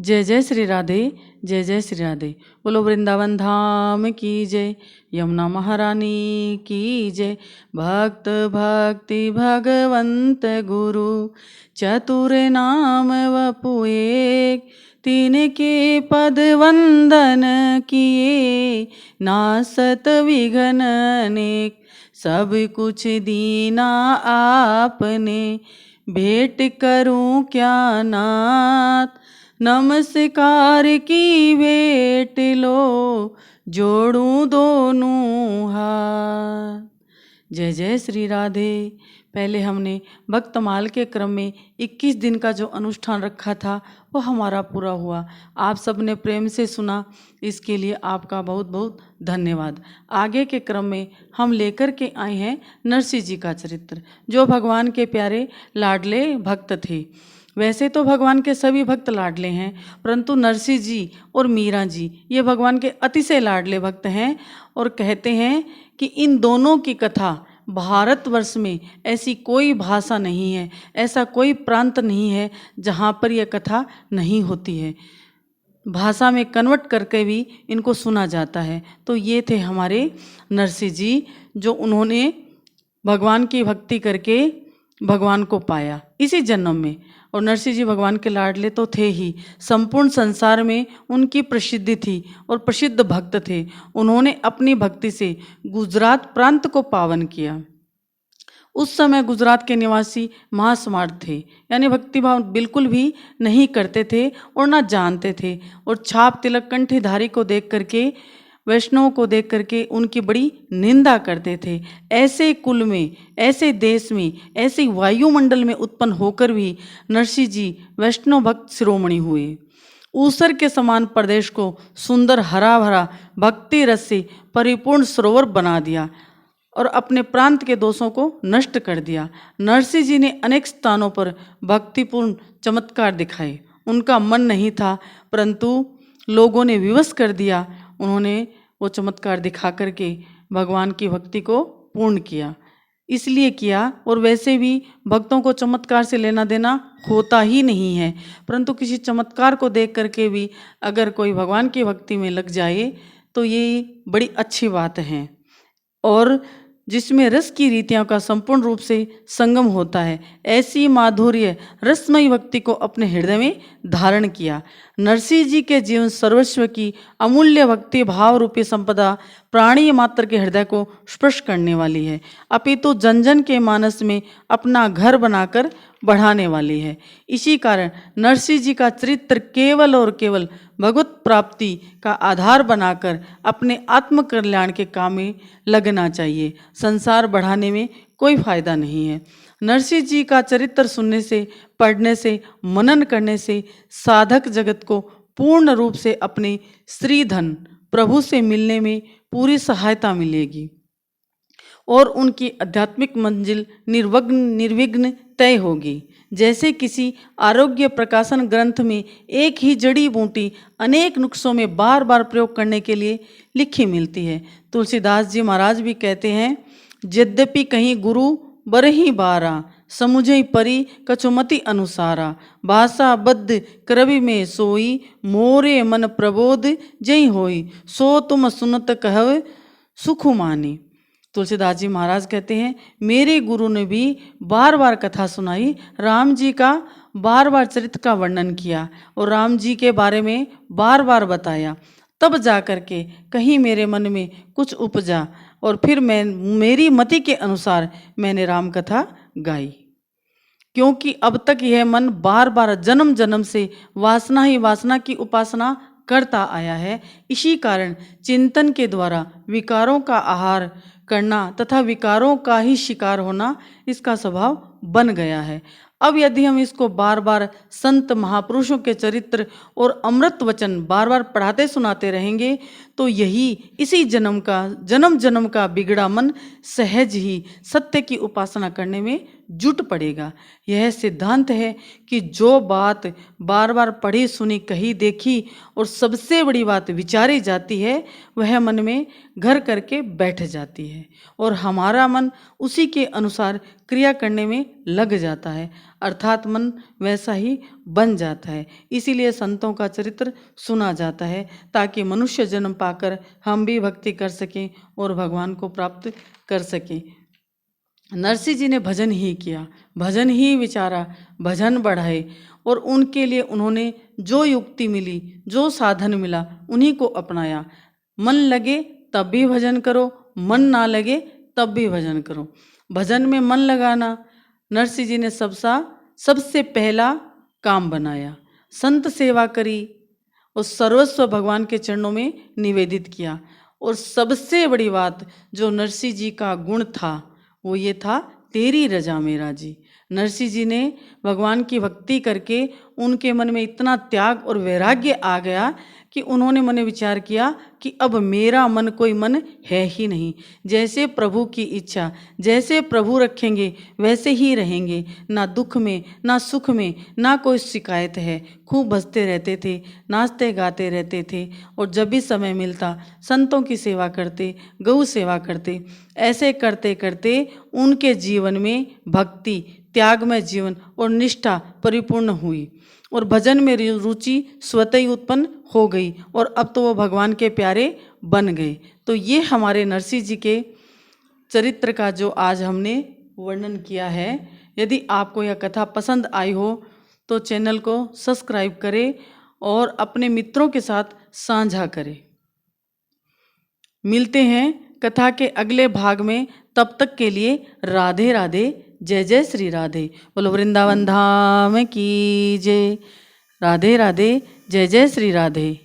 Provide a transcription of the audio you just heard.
जय जय श्री राधे, जय जय श्री राधे। बोलो वृंदावन धाम की जय, यमुना महारानी की जय। भक्त भक्ति भगवंत गुरु, चतुर नाम वपु एक। तीन के पद वंदन किए, नासत विघ्न अनेक। सब कुछ दीना आपने, भेंट करूं क्या नाथ। नमस्कार की भेंट लो, जोड़ूं दोनों हाथ। जय जय श्री राधे। पहले हमने भक्तमाल के क्रम में 21 दिन का जो अनुष्ठान रखा था वो हमारा पूरा हुआ। आप सबने प्रेम से सुना, इसके लिए आपका बहुत बहुत धन्यवाद। आगे के क्रम में हम लेकर के आए हैं नरसिंह जी का चरित्र, जो भगवान के प्यारे लाडले भक्त थे। वैसे तो भगवान के सभी भक्त लाडले हैं, परंतु नरसिंह जी और मीरा जी ये भगवान के अतिशय लाडले भक्त हैं। और कहते हैं कि इन दोनों की कथा भारतवर्ष में ऐसी कोई भाषा नहीं है, ऐसा कोई प्रांत नहीं है जहाँ पर यह कथा नहीं होती है। भाषा में कन्वर्ट करके भी इनको सुना जाता है। तो ये थे हमारे नरसिंह जी, जो उन्होंने भगवान की भक्ति करके भगवान को पाया इसी जन्म में। और नरसिंह जी भगवान के लाडले तो थे ही, संपूर्ण संसार में उनकी प्रसिद्धि थी और प्रसिद्ध भक्त थे। उन्होंने अपनी भक्ति से गुजरात प्रांत को पावन किया। उस समय गुजरात के निवासी महास्मार्ट थे, यानी भक्तिभाव बिल्कुल भी नहीं करते थे और ना जानते थे। और छाप तिलक कंठीधारी को देख करके, वैष्णव को देख करके उनकी बड़ी निंदा करते थे। ऐसे कुल में, ऐसे देश में, ऐसे वायुमंडल में उत्पन्न होकर भी नरसिंह जी वैष्णव भक्त शिरोमणि हुए। ऊसर के समान प्रदेश को सुंदर हरा भरा भक्ति रस से परिपूर्ण सरोवर बना दिया और अपने प्रांत के दोषों को नष्ट कर दिया। नरसिंह जी ने अनेक स्थानों पर भक्तिपूर्ण चमत्कार दिखाए। उनका मन नहीं था, परंतु लोगों ने विवश कर दिया। उन्होंने वो चमत्कार दिखा करके भगवान की भक्ति को पूर्ण किया। इसलिए किया, और वैसे भी भक्तों को चमत्कार से लेना देना होता ही नहीं है, परंतु किसी चमत्कार को देख करके भी अगर कोई भगवान की भक्ति में लग जाए तो ये बड़ी अच्छी बात है। और जिसमें रस की रीतियों का संपूर्ण रूप से संगम होता है, ऐसी माधुर्य रसमयी भक्ति को अपने हृदय में धारण किया। नरसिंह जी के जीवन सर्वस्व की अमूल्य भक्ति भाव रूपी संपदा प्राणी मात्र के हृदय को स्पर्श करने वाली है, अपितु जन जन के मानस में अपना घर बनाकर बढ़ाने वाली है। इसी कारण नरसिंह जी का चरित्र केवल और केवल भगवत प्राप्ति का आधार बनाकर अपने आत्म कल्याण के काम में लगना चाहिए। संसार बढ़ाने में कोई फायदा नहीं है। नरसिंह जी का चरित्र सुनने से, पढ़ने से, मनन करने से साधक जगत को पूर्ण रूप से अपने श्रीधन प्रभु से मिलने में पूरी सहायता मिलेगी और उनकी आध्यात्मिक मंजिल निर्विघ्न तय होगी। जैसे किसी आरोग्य प्रकाशन ग्रंथ में एक ही जड़ी बूटी अनेक नुस्खों में बार बार प्रयोग करने के लिए लिखी मिलती है। तुलसीदास जी महाराज भी कहते हैं, यद्यपि कहीं गुरु बरही बारा, समुझई परी कछुमति अनुसारा। भाषा बद्ध करवि में सोई, मोरे मन प्रबोध जई होई। सो तुम सुनत कहव सुखुमानी। तुलसीदास जी महाराज कहते हैं, मेरे गुरु ने भी बार बार कथा सुनाई, राम जी का बार बार चरित्र का वर्णन किया और राम जी के बारे में बार बार बताया। तब जा कर के कहीं मेरे मन में कुछ उपजा और फिर मेरी मति के अनुसार मैंने राम कथा गाई। क्योंकि अब तक यह मन बार बार जन्म जन्म से वासना ही वासना की उपासना करता आया है। इसी कारण चिंतन के द्वारा विकारों का आहार करना तथा विकारों का ही शिकार होना इसका स्वभाव बन गया है। अब यदि हम इसको बार बार संत महापुरुषों के चरित्र और अमृत वचन बार बार पढ़ाते सुनाते रहेंगे तो यही इसी जन्म जन्म का बिगड़ा मन सहज ही सत्य की उपासना करने में जुट पड़ेगा। यह सिद्धांत है कि जो बात बार बार पढ़ी सुनी कही देखी और सबसे बड़ी बात विचारी जाती है वह मन में घर करके बैठ जाती है और हमारा मन उसी के अनुसार क्रिया करने में लग जाता है, अर्थात मन वैसा ही बन जाता है। इसीलिए संतों का चरित्र सुना जाता है ताकि मनुष्य जन्म पाकर हम भी भक्ति कर सकें और भगवान को प्राप्त कर सकें। नरसिंह जी ने भजन ही किया, भजन ही विचारा, भजन बढ़ाए और उनके लिए उन्होंने जो युक्ति मिली, जो साधन मिला उन्हीं को अपनाया। मन लगे तब भी भजन करो, मन ना लगे तब भी भजन करो। भजन में मन लगाना नरसिंह जी ने सबसे पहला काम बनाया। संत सेवा करी और सर्वस्व भगवान के चरणों में निवेदित किया। और सबसे बड़ी बात जो नरसिंह जी का गुण था वो ये था, तेरी रजा मेरा जी। नरसिंह जी ने भगवान की भक्ति करके उनके मन में इतना त्याग और वैराग्य आ गया कि उन्होंने मन विचार किया कि अब मेरा मन कोई मन है ही नहीं। जैसे प्रभु की इच्छा, जैसे प्रभु रखेंगे वैसे ही रहेंगे, ना दुख में ना सुख में ना कोई शिकायत है। खूब हंसते रहते थे, नाचते गाते रहते थे और जब भी समय मिलता संतों की सेवा करते, गौ सेवा करते। ऐसे करते करते उनके जीवन में भक्ति, त्यागमय जीवन और निष्ठा परिपूर्ण हुई और भजन में रुचि स्वतः ही उत्पन्न हो गई और अब तो वो भगवान के प्यारे बन गए। तो ये हमारे नरसिंह जी के चरित्र का जो आज हमने वर्णन किया है। यदि आपको यह कथा पसंद आई हो तो चैनल को सब्सक्राइब करें और अपने मित्रों के साथ साझा करें। मिलते हैं कथा के अगले भाग में, तब तक के लिए राधे राधे, जय जय श्री राधे। बोलो वृंदावन धाम की जय। राधे राधे, जय जय श्री राधे।